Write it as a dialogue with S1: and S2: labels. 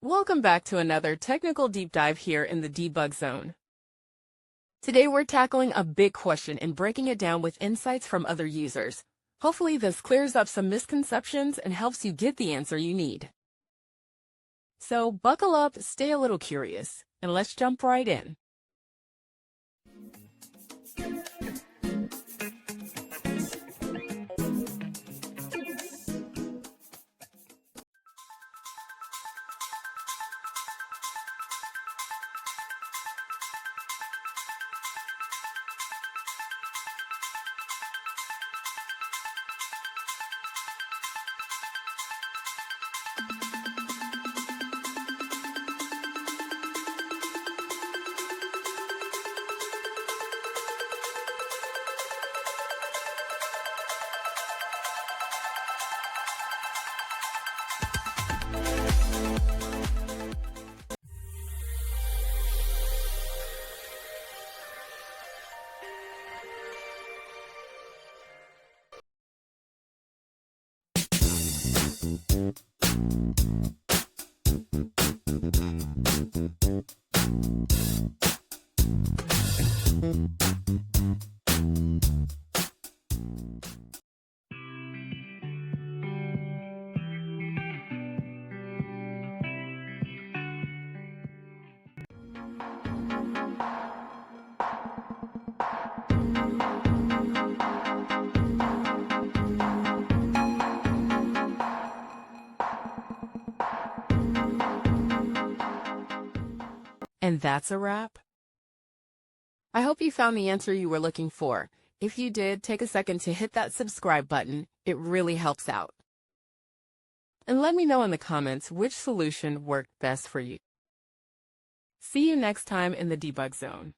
S1: Welcome back to another technical deep dive here in the debug zone. Today we're tackling a big question and breaking it down with insights from other users. Hopefully this clears up some misconceptions and helps you get the answer you need. So buckle up, stay a little curious, and let's jump right in. And that's a wrap. I hope you found the answer you were looking for. If you did, take a second to hit that subscribe button. It really helps out. And let me know in the comments which solution worked best for you. See you next time in the debug zone.